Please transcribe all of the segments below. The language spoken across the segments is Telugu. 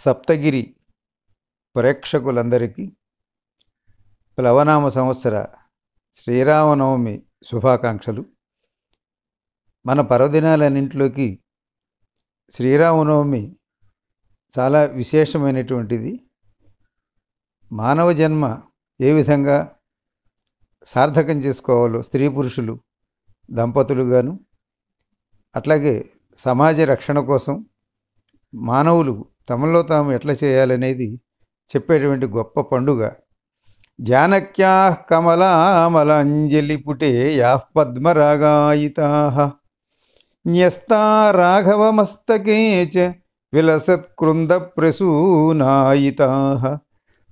సప్తగిరి ప్రేక్షకులందరికీ ప్లవనామ సంవత్సర శ్రీరామనవమి శుభాకాంక్షలు. మన పర్వదినాలన్నింటిలోకి శ్రీరామనవమి చాలా విశేషమైనటువంటిది. మానవ జన్మ ఏ విధంగా సార్థకం చేసుకోవాలో స్త్రీ పురుషులు దంపతులుగాను, అట్లాగే సమాజ రక్షణ కోసం మానవులు తమలో తాము ఎట్లా చేయాలనేది చెప్పేటువంటి గొప్ప పండుగ. జానక్యా కమలామలాంజలి పుటే యాః పద్మరాగాయితాః న్యస్తా రాఘవమస్తకే చ విలసత్కృంద ప్రసూనాయితాః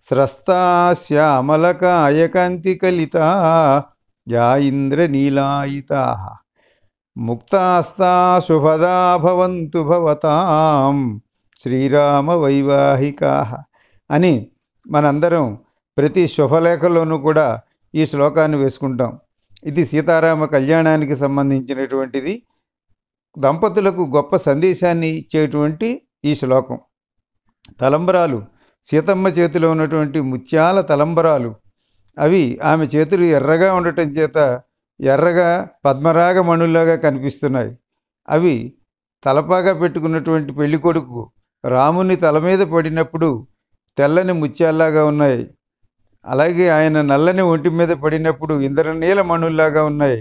స్రస్తా శ్యామలకాయకాంతికలితా యా ఇంద్రనీలాయితాః ముక్తాస్తా శుభదా భవంతు భవతాం శ్రీరామ వైవాహికాః అని మనందరం ప్రతి శుభలేఖలోనూ కూడా ఈ శ్లోకాన్ని వేసుకుంటాం. ఇది సీతారామ కళ్యాణానికి సంబంధించినటువంటిది. దంపతులకు గొప్ప సందేశాన్ని ఇచ్చేటువంటి ఈ శ్లోకం. తలంబరాలు, సీతమ్మ చేతిలో ఉన్నటువంటి ముత్యాల తలంబరాలు, అవి ఆమె చేతులు ఎర్రగా ఉండటం చేత ఎర్రగా పద్మరాగ మణుల్లాగా కనిపిస్తున్నాయి. అవి తలపాగా పెట్టుకున్నటువంటి పెళ్ళికొడుకు రాముని తల మీద పడినప్పుడు తెల్లని ముత్యాల్లాగా ఉన్నాయి. అలాగే ఆయన నల్లని ఒంటి మీద పడినప్పుడు ఇంద్రనీల మణుల్లాగా ఉన్నాయి.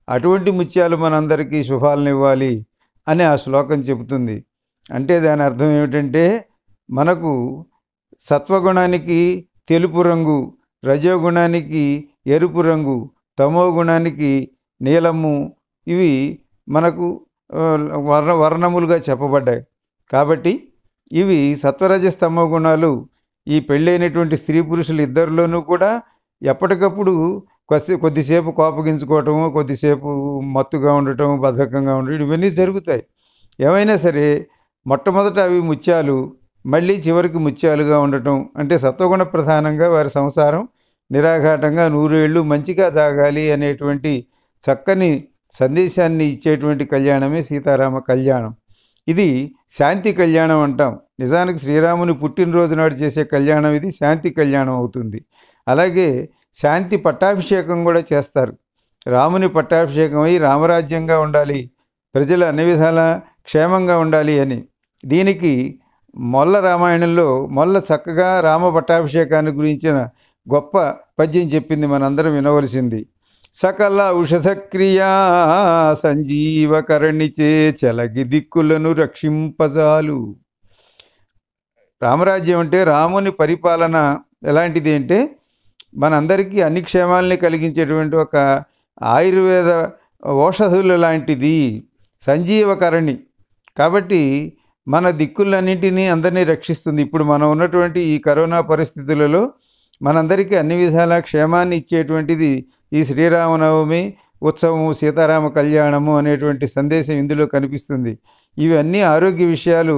అటువంటి ముత్యాలు మనందరికీ శుభాలనివ్వాలి అని ఆ శ్లోకం చెబుతుంది. అంటే దాని అర్థం ఏమిటంటే, మనకు సత్వగుణానికి తెలుపు రంగు, రజోగుణానికి ఎరుపు రంగు, తమో గుణానికి నీలము, ఇవి మనకు వర్ణములుగా చెప్పబడ్డాయి. కాబట్టి ఇవి సత్వరజస్తమో గుణాలు ఈ పెళ్ళైనటువంటి స్త్రీ పురుషులు ఇద్దరిలోనూ కూడా ఎప్పటికప్పుడు కొద్దిసేపు కోపగించుకోవటము, కొద్దిసేపు మత్తుగా ఉండటం, బద్ధకంగా ఉండటం, ఇవన్నీ జరుగుతాయి. ఏమైనా సరే మొట్టమొదట అవి ముత్యాలు, మళ్ళీ చివరికి ముత్యాలుగా ఉండటం అంటే సత్వగుణ ప్రధానంగా వారి సంసారం నిరాఘాటంగా 100 ఏళ్ళు మంచిగా సాగాలి అనేటువంటి చక్కని సందేశాన్ని ఇచ్చేటువంటి కళ్యాణమే సీతారామ కళ్యాణం. ఇది శాంతి కళ్యాణం అంటాం. నిజానికి శ్రీరాముని పుట్టినరోజు నాడు చేసే కళ్యాణం ఇది శాంతి కళ్యాణం అవుతుంది. అలాగే శాంతి పట్టాభిషేకం కూడా చేస్తారు. రాముని పట్టాభిషేకం అయి రామరాజ్యంగా ఉండాలి, ప్రజలు అన్ని విధాలా క్షేమంగా ఉండాలి అని. దీనికి మొల్ల రామాయణంలో మొల్ల చక్కగా రామ పట్టాభిషేకాన్ని గురించిన గొప్ప పద్యం చెప్పింది, మనందరం వినవలసింది. సకల ఔషధక్రియా సంజీవకరణిచే చలగి దిక్కులను రక్షింపజాలు. రామరాజ్యం అంటే రాముని పరిపాలన ఎలాంటిది అంటే, మనందరికీ అన్ని క్షేమాలని కలిగించేటువంటి ఒక ఆయుర్వేద ఔషధుల లాంటిది, సంజీవకరణి. కాబట్టి మన దిక్కులన్నింటినీ అందరినీ రక్షిస్తుంది. ఇప్పుడు మనం ఉన్నటువంటి ఈ కరోనా పరిస్థితులలో మనందరికీ అన్ని విధాల క్షేమాన్ని ఇచ్చేటువంటిది ఈ శ్రీరామనవమి ఉత్సవము, సీతారామ కళ్యాణము అనేటువంటి సందేశం ఇందులో కనిపిస్తుంది. ఇవన్నీ ఆరోగ్య విషయాలు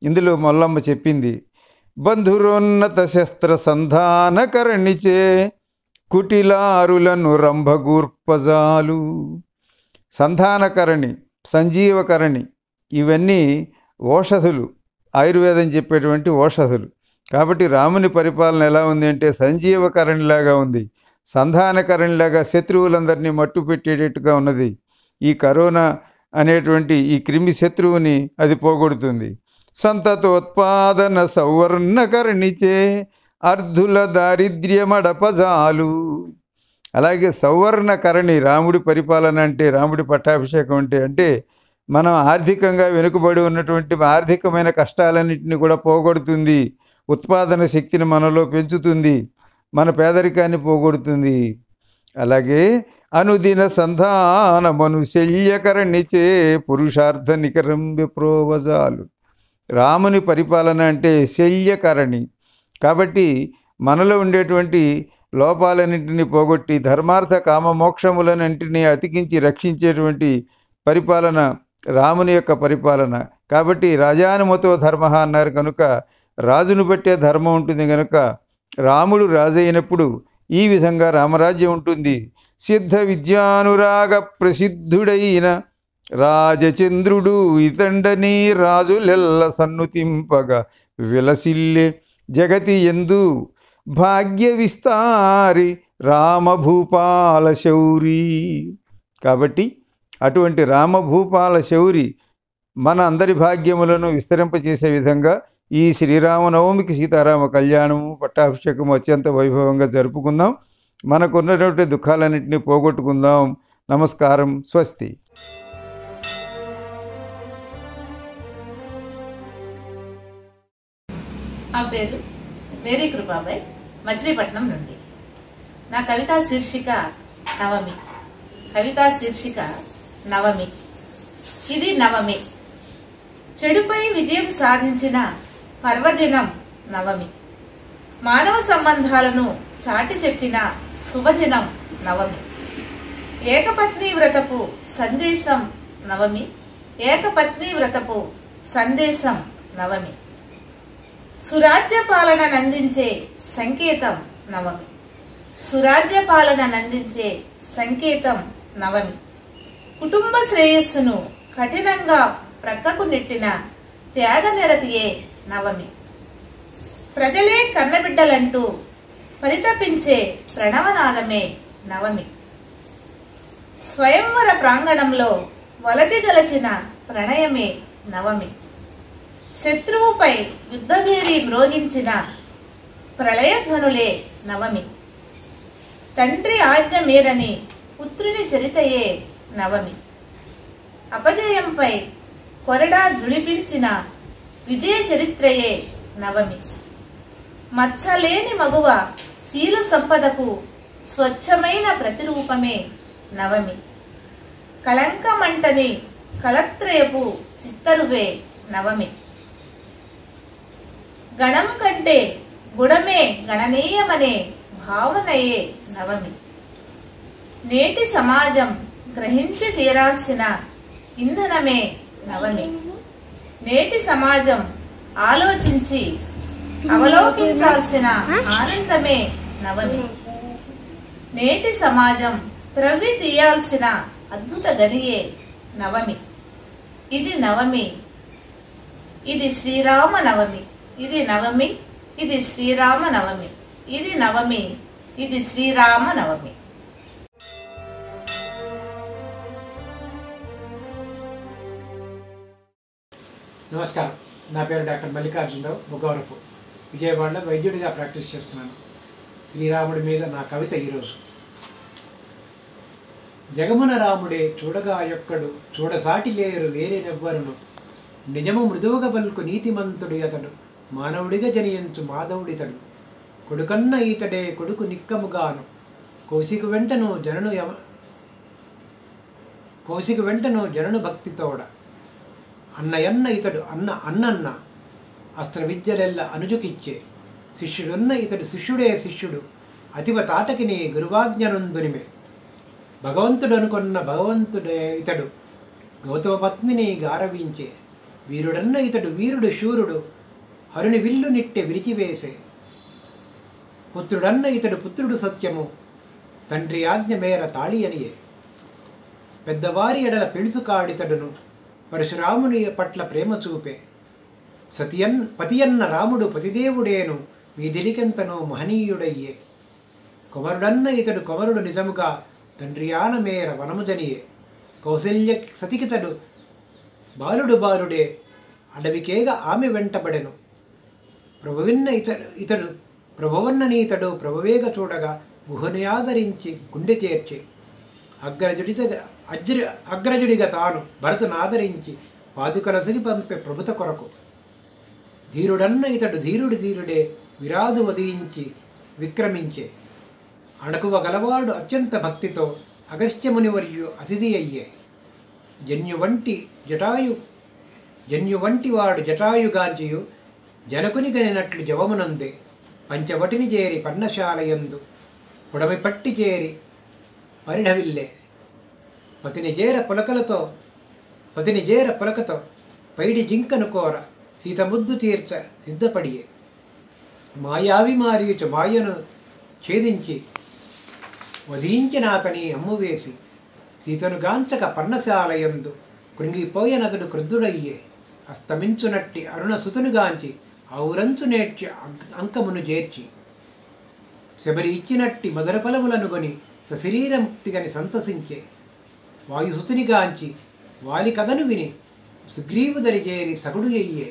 ఇందులో మొల్లమ్మ చెప్పింది. బంధురోన్నత శస్త్ర సంధానకరణిచే కుటిలారులను రంభగూర్పజాలు. సంధానకరణి, సంజీవకరణి, ఇవన్నీ ఓషధులు, ఆయుర్వేదం చెప్పేటువంటి ఓషధులు. కాబట్టి రాముని పరిపాలన ఎలా ఉంది అంటే సంజీవకరణిలాగా ఉంది, సంధానకరణిలాగా శత్రువులందరినీ మట్టు పెట్టేటట్టుగా ఉన్నది. ఈ కరోనా అనేటువంటి ఈ క్రిమి శత్రువుని అది పోగొడుతుంది. సంతతోత్పాదన సౌవర్ణకరణిచే అర్ధుల దారిద్ర్యమడపజాలు. అలాగే సౌవర్ణకరణి, రాముడి పరిపాలన అంటే, రాముడి పట్టాభిషేకం అంటే మనం ఆర్థికంగా వెనుకబడి ఉన్నటువంటి ఆర్థికమైన కష్టాలన్నింటినీ కూడా పోగొడుతుంది. ఉత్పాదన శక్తిని మనలో పెంచుతుంది, మన పేదరికాన్ని పోగొడుతుంది. అలాగే అనుదిన సంధానమను శల్యకరణిచే పురుషార్థ నికరం విప్రోవజాలు. రాముని పరిపాలన అంటే శల్యకరణి. కాబట్టి మనలో ఉండేటువంటి లోపాలన్నింటినీ పోగొట్టి ధర్మార్థ కామ మోక్షములన్నింటినీ అతికించి రక్షించేటువంటి పరిపాలన రాముని యొక్క పరిపాలన. కాబట్టి రాజానుమతో ధర్మ అన్నారు కనుక రాజును బట్టే ధర్మం ఉంటుంది కనుక రాముడు రాజు అయినప్పుడు ఈ విధంగా రామరాజ్యం ఉంటుంది. సిద్ధ విద్యానురాగ ప్రసిద్ధుడైన రాజచంద్రుడు ఇతండని రాజులెల్ల సన్నుతింపగా విలసిల్లే జగతి ఎందు భాగ్య విస్తారి రామభూపాల శౌరి. కాబట్టి అటువంటి రామభూపాల శౌరి మన అందరి భాగ్యములను విస్తరింపచేసే విధంగా ఈ శ్రీరామనవమికి సీతారామ కళ్యాణము పట్టాభిషేకము అత్యంత వైభవంగా జరుపుకుందాం. మనకున్నటువంటి దుఃఖాలన్నింటినీ పోగొట్టుకుందాం. నమస్కారం. స్వస్తి. నా పేరు మేరీ కృపాబాయ్, మచిలీపట్నం నుండి. నా కవితా శీర్షిక నవమి. కవితా శీర్షిక నవమి. ఇది నవమి. చెడుపై విజయం సాధించిన పర్వదినం నవమి. మానవ సంబంధాలను చాటి చెప్పిన శుభదినం నవమి. ఏకపత్ని వ్రతపు సందేశం నవమి. ఏకపత్ని వ్రతపు సందేశం నవమి. సురాజ్య పాలన నందించే సంకేతం నవమి. సురాజ్య పాలన నందించే సంకేతం నవమి. కుటుంబ శ్రేయస్సును కఠినంగా ప్రక్కకు నెట్టిన త్యాగనిరతియే నవమి. ప్రజలే కన్నబిడ్డలంటూ పరితపించే ప్రణవనాదమే నవమి. స్వయంవర ప్రాంగణంలో వలచిగలచిన ప్రణయమే నవమి. శత్రువుపై యుద్ధభేరి మ్రోగించిన ప్రళయధ్వనులే నవమి. తండ్రి ఆజ్ఞ మేరని పుత్రుని చరితయే నవమి. అపజయంపై కొరడా జుళిపించిన విజయ చరిత్రయే నవమి. మత్సలేని మగువ శీల సంపదకు స్వచ్ఛమైన ప్రతిరూపమే నవమి. కళంకమంటని కళత్రయపు చిత్తరువే నవమి. గణం కంటే గుణమే గణనీయమనే భావనయే నవమి. నేటి సమాజం గ్రహించి తీరాల్సిన ఇంధనమే నవమి. నేటి సమాజం ఆలోచించి అవలోకించాల్సిన ఆనందమే నవమి. నేటి సమాజం త్రవ్వి తీయాల్సిన అద్భుత గనియే నవమి. ఇది నవమి. ఇది శ్రీరామ నవమి. ఇది నవమి. ఇది శ్రీరామ నవమి. ఇది నవమి. ఇది శ్రీరామ నవమి. నమస్కారం. నా పేరు డాక్టర్ మల్లికార్జునరావు, ముగ్గవరపు, విజయవాడలో వైద్యుడిగా ప్రాక్టీస్ చేస్తున్నాను. శ్రీరాముడి మీద నా కవిత ఈరోజు. జగమున రాముడే చూడగా యొక్కడు, చూడసాటి లేరు వేరేనెవ్వరును, నిజము మృదువుగ పలుకు నీతిమంతుడు అతడు, మానవుడిగా జనియంచు మాధవుడితడు, కొడుకన్న ఈతడే కొడుకు నిక్కముగాను, కౌశికు వెంటను జనను భక్తితోడ, అన్నయన్న ఇతడు అన్నన్న అస్త్ర విద్యలెల్ల అనుజుకిచ్చే, శిష్యుడున్న ఇతడు శిష్యుడే శిష్యుడు, అతివ తాటకిని గురువాజ్ఞనుందునిమే, భగవంతుడు అనుకున్న భగవంతుడే ఇతడు, గౌతమ పత్నిని గారవించే, వీరుడన్న ఇతడు వీరుడు శూరుడు, హరుని విల్లు నిట్టె విరిచివేసే, పుత్రుడన్న ఇతడు పుత్రుడు సత్యము, తండ్రి ఆజ్ఞ మేర తాళి అనియే, పెద్దవారి ఎడల పెళుసుకాడితడును, పరశురాముని పట్ల ప్రేమ చూపే, పతియన్న రాముడు పతిదేవుడేను, వీధిలికెంతనో మహనీయుడయ్యే, కుమరుడన్న ఇతడు కుమరుడు నిజముగా, తండ్రి ఆన మేర వనముజనియే, కౌశల్య సతికితడు బాలుడే, అడవికేగ ఆమె వెంటబడెను, ప్రభువన్ననీతడు ప్రభువేగ చూడగా, గుహని ఆదరించి గుండె చేర్చి, అగ్రజుడిగా తాను భరతునాదరించి, పాదుకలసిగి పంపే ప్రభుత కొరకు, ధీరుడన్న ఇతడు ధీరుడే, విరాదు వదించి విక్రమించే, అణకువ గలవాడు అత్యంత భక్తితో, అగస్త్యమునివర్యు అతిథి అయ్యే, జన్యు వంటి వాడు జటాయుగాంచియు, జనకుని గనినట్లు జవమునందే, పంచవటిని చేరి పర్ణశాలయందు, పుడమి పట్టి చేరి పరిఢవిల్లే, పతిని జేర పులకతో పైడి జింకను కోర, సీత ముద్దు తీర్చ సిద్ధపడియే, మాయావి మారీచు మాయను ఛేదించి, వధించిన అతని అమ్మువేసి, సీతను గాంచక పర్ణశాలయందు కృంగిపోయనతడు క్రుద్ధుడయ్యే అస్తమించునట్టి అరుణ సుతునిగాంచి ఔరంచు నేర్చి అంకమును చేర్చి శబరి ఇచ్చినట్టి మధుర ఫలములను కొని సశరీరముక్తిగని సంతసించే వాయుసుతునిగాంచి వాలి కథను విని సుగ్రీవుదరి చేరి సగుడు అయ్యే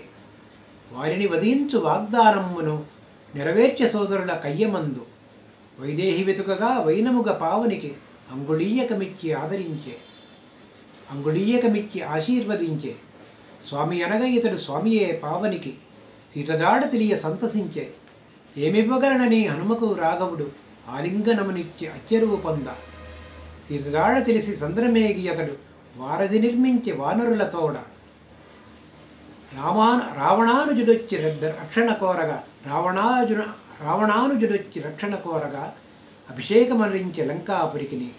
వారిని వధించు వాగ్దానమును నెరవేర్చ సోదరుల కయ్యమందు వైదేహి వెతుకగా వైనముగ పావునికి అంగుళీయకమిచ్చి ఆశీర్వదించే స్వామి అనగా ఇతడు స్వామియే పావనికి సీతజాడ తెలియ సంతసించే ఏమివ్వగలనని హనుమకు రాఘవుడు ఆలింగనమునిచ్చి అచ్చెరువు పొంద సీతజాడ తెలిసి సంద్రమేగి అతడు వారధి నిర్మించి వానరులతోడ రావణానుజుడొచ్చి రక్షణ కోరగా అభిషేకమరించే లంకాపురికిని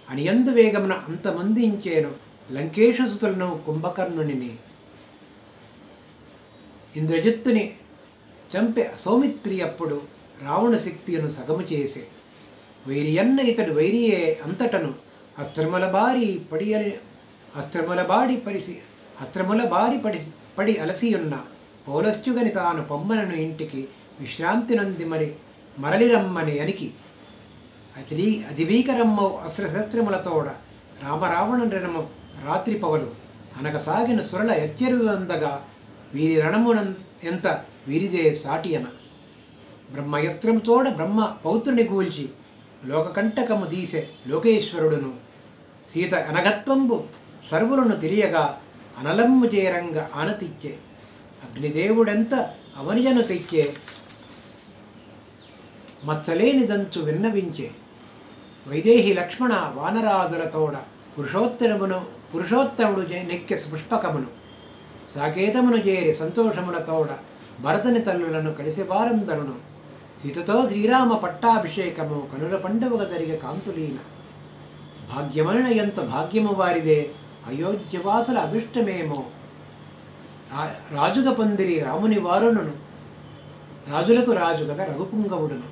అనియందు వేగమున అంతమందించేను లంకేశసుతులను కుంభకర్ణుని ఇంద్రజిత్తుని చంపే సౌమిత్రి అప్పుడు రావణ శక్తిను సగము చేసే వైరియన్న ఇతడు వైరియే అంతటను అస్త్రముల బారి పడి అలసియున్న పౌలస్త్యుగని తాను పొమ్మనను ఇంటికి విశ్రాంతి నంది మరలిరమ్మని అనికి అతిభీకరమ్మౌ అస్త్రశస్త్రములతోడ రామరావణుడనము రాత్రి పవలు అనగసాగిన సురల ఎచ్చెరువు అందగా వీరి రణమున ఎంత వీరిదే సాటి అన బ్రహ్మయస్త్రంతోడ బ్రహ్మ పౌత్రుని గూల్చి లోకకంటకము దీసే లోకేశ్వరుడును సీత అనగత్వంబు సర్వులను తెలియగా అనలమ్ము చేరంగ ఆనతిచ్చే అగ్నిదేవుడెంత అవనిజను తెచ్చే మచ్చలేనిదంచు విన్నవించే వైదేహి లక్ష్మణ వానరాదులతోడ పురుషోత్తముడు నెక్కె పుష్పకమును సాకేతమును చేరి సంతోషములతోడ భరతుని తల్లులను కలిసి వారందరును సీతతో శ్రీరామ పట్టాభిషేకము కనుల పండుగ జరిగే కాంతులీన భాగ్యమైన ఎంత భాగ్యము వారిదే అయోధ్యవాసుల అదృష్టమేమో రాజుగ పందిరి రాముని వారును రాజులకు రాజుగగా రఘుపుంగవుడును.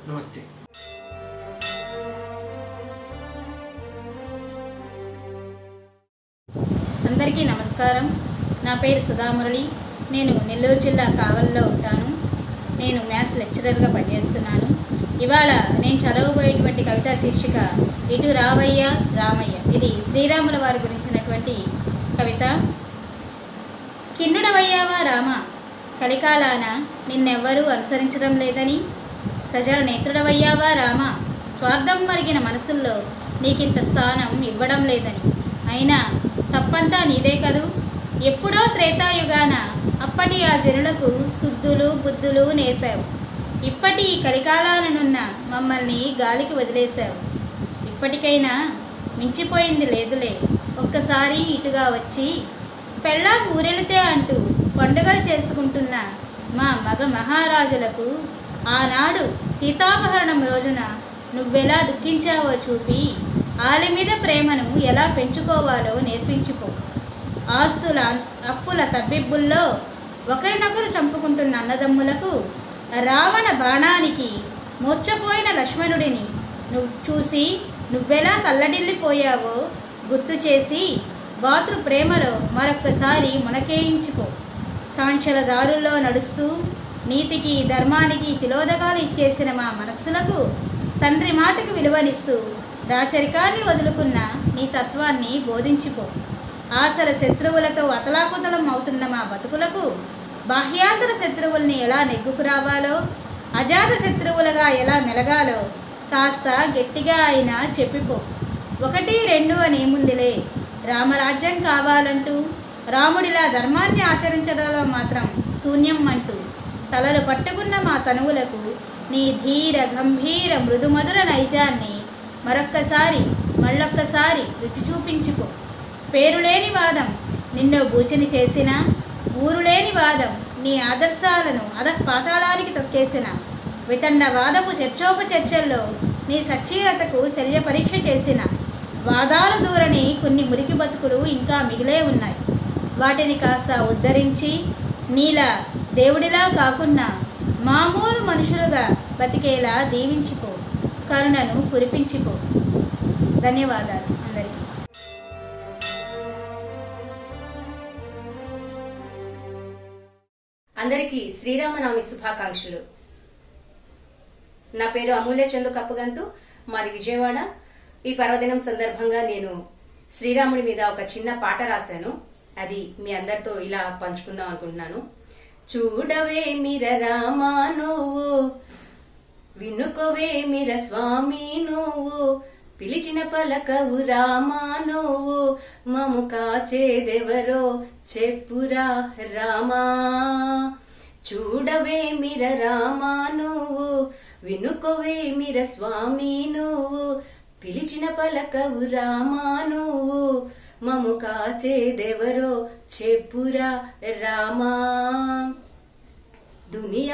నమస్తే. అందరికీ నమస్కారం. నా పేరు సుధామురళి. నేను నెల్లూరు జిల్లా కావలిలో ఉంటాను. నేను మ్యాథ్స్ లెక్చరర్గా పనిచేస్తున్నాను. ఇవాళ నేను చదవబోయేటువంటి కవితా శీర్షిక ఇటు రావయ్య రామయ్య. ఇది శ్రీరాముల వారి గురించినటువంటి కవిత. కిన్నుడవయ్యావా రామ, కలికాలాన నిన్నెవ్వరూ అనుసరించడం లేదని. సజల నేత్రుడవయ్యావా రామ, స్వార్థం మరిగిన మనసుల్లో నీకింత స్థానం ఇవ్వడం లేదని. అయినా తప్పంతా నీదే కదూ. ఎప్పుడో త్రేతాయుగాన అప్పటి ఆ జనులకు శుద్ధులు బుద్ధులు నేర్పావు. ఇప్పటి ఈ కలికాలాలనున్న మమ్మల్ని గాలికి వదిలేశావు. ఇప్పటికైనా మించిపోయింది లేదులే. ఒక్కసారి ఇటుగా వచ్చి పెళ్ళాం ఊరెళితే అంటూ పండుగలు చేసుకుంటున్న మా మగ మహారాజులకు ఆనాడు సీతాపహరణం రోజున నువ్వెలా దుఃఖించావో చూపి ఆలి మీద ప్రేమను ఎలా పెంచుకోవాలో నేర్పించుకో. ఆస్తుల అప్పుల తబ్బిబ్బుల్లో ఒకరినొకరు చంపుకుంటున్న అన్నదమ్ములకు రావణ బాణానికి మూర్చపోయిన లక్ష్మణుడిని చూసి నువ్వెలా తల్లడిల్లిపోయావో గుర్తు చేసి బాతృ ప్రేమలో మరొక్కసారి మునకేయించుకో. కాంక్షల దారుల్లో నడుస్తూ నీతికి ధర్మానికి తిలోదకాలు ఇచ్చేసిన మా మనస్సులకు తండ్రి మాటకు విలువనిస్తూ రాచరికాన్ని వదులుకున్న నీ తత్వాన్ని బోధించుకో. ఆసర శత్రువులతో అతలాకుతలం అవుతున్న మా బతుకులకు బాహ్యాంతర శత్రువుల్ని ఎలా నెగ్గుకురావాలో, అజాత శత్రువులుగా ఎలా మెలగాలో కాస్త గట్టిగా అయినా చెప్పిపో. 1, 2 అనేముందిలే. రామరాజ్యం కావాలంటూ రాముడిలా ధర్మాన్ని ఆచరించడంలో మాత్రం శూన్యం అంటూ తలలు పట్టుకున్న మా తనువులకు నీ ధీర గంభీర మృదుమధుర నైజాన్ని మళ్ళొక్కసారి రుచి చూపించుకో. పేరులేని వాదం నిన్ను బూచిని చేసిన, ఊరులేని వాదం నీ ఆదర్శాలను పాతాళానికి తొక్కేసిన, వితండ వాదపు చర్చోపచర్చల్లో నీ సచ్చీలతకు శల్య పరీక్ష చేసిన, వాదాలు దూరని కొన్ని మురికి బతుకులు ఇంకా మిగిలే ఉన్నాయి. వాటిని కాస్త ఉద్ధరించి నీలా దేవుడిలా కాకుండా మామూలు మనుషులుగా బతికేలా దీవించుకో, కరుణను కురిపించుకో. ధన్యవాదాలు అందరికీ. అందరికీ శ్రీరామనవమి శుభాకాంక్షలు. నా పేరు అమూల్య చందు కప్పగంతు, మాది విజయవాడ. ఈ పర్వదినం సందర్భంగా నేను శ్రీరాముడి మీద ఒక చిన్న పాట రాశాను. అది మీ అందరితో ఇలా పంచుకుందాం అనుకుంటున్నాను. చూడవే మిర రామా నువ్వు, వినుకోవే మిర స్వామి నువ్వు, పిలిచిన పలకవు రామా నువ్వు, మము కాచేదెవరో చెప్పురా రామా. చూడవే మిర రామా నువ్వు, వినుకోవే మిర స్వామి నువ్వు, పిలిచిన పలకవు రామా నువ్వు, మము కాచేదెవరో చెప్పురా రామా. దునియ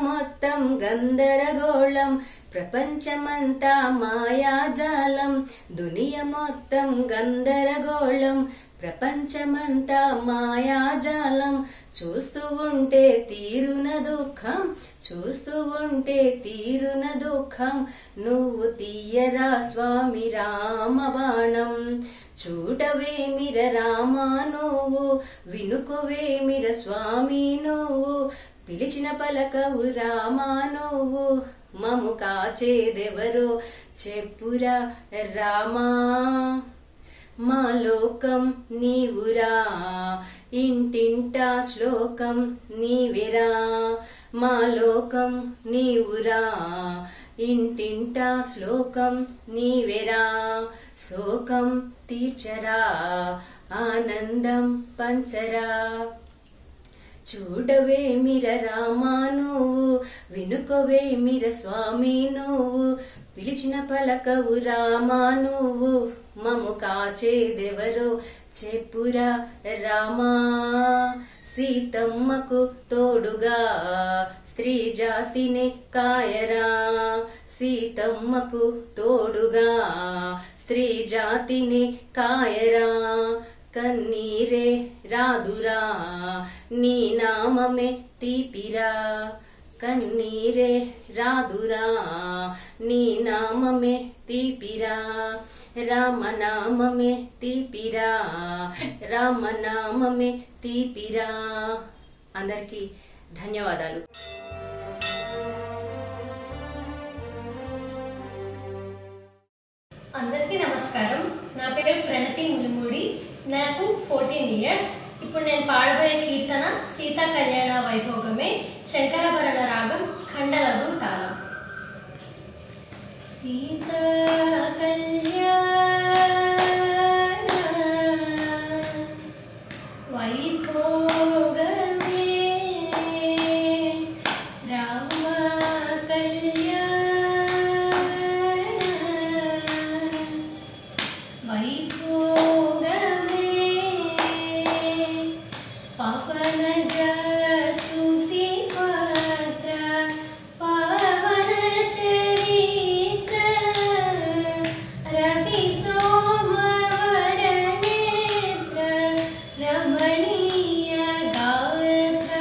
మొత్తం గందరగోళం, ప్రపంచమంతా మాయాజాలం. దునియ మొత్తం గందరగోళం, ప్రపంచమంతా మాయాజాలం. చూస్తూ ఉంటే తీరున దుఃఖం, చూస్తూ ఉంటే తీరున దుఃఖం. నువ్వు తీయరా స్వామి రామ బాణం. చూడవే మిర రామా నువ్వు, వినుకోవే మిర స్వామి నువ్వు, పిలిచిన పలకవు రామా నువ్వు, మము కాచేదెవరో చెప్పురా రామా. మా లోకం నీవురా, ఇంటింటా శ్లోకం నీవెరా. మా లోకం నీవురా, ఇంటింటా శ్లోకం నీవెరా. శోకం తీర్చరా, ఆనందం పంచరా. చూడవే మిర రామా నువ్వు, వినుకోవే మిర స్వామి నువ్వు, పిలిచిన పలకవు రామా నువ్వు, మము కాచేదెవరో చెప్పురా రామా. సీతమ్మకు తోడుగా స్త్రీ జాతిని కాయరా. సీతమ్మకు తోడుగా స్త్రీ జాతిని కాయరా. కన్నీరే రాదురా, నీ నామమే తీపిరా. కన్నీరే రాదురా, నీ నామమే తీపిరా. రామనామమే తీపిరా, రామనామమే తీపిరా. అందరికీ ధన్యవాదాలు. అందరికీ నమస్కారం. నా పేరు ప్రణతి ములుమూడి. నాకు 14 ఇయర్స్. ఇప్పుడు నేను పాడబోయే కీర్తన సీతా కళ్యాణ వైభోగమే, శంకరాభరణ రాగం, ఖండలఘు తాళం. సీతా కళ్యాణ వైభోగమే, రామ కళ్యాణ వైభోగమే. పవనజ స్తుతి పాత్ర, పవన చరిత్ర, రవి సోమవర నేత్ర, రమణీయ గాత్ర.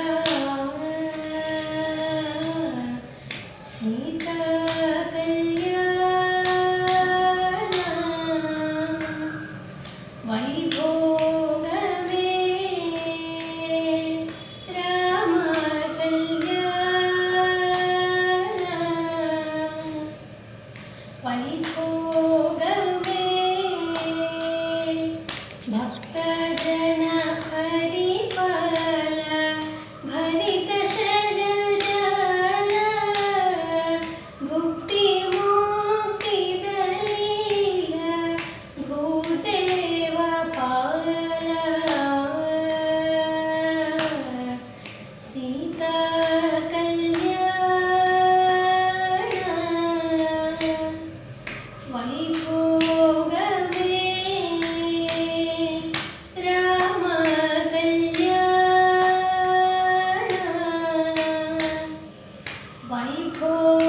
సీతా కళ్యాణ వైభోగమే, రామ కళ్యాణ వైభోగమే. భక్తజన హరిపాల, భరిత శరణజాల, భుక్తి ముక్తి దలీల, భూదేవ పాల. సీతా కళ్యాణ వైభోగమే, రామ కళ్యాణ వైభోగమే.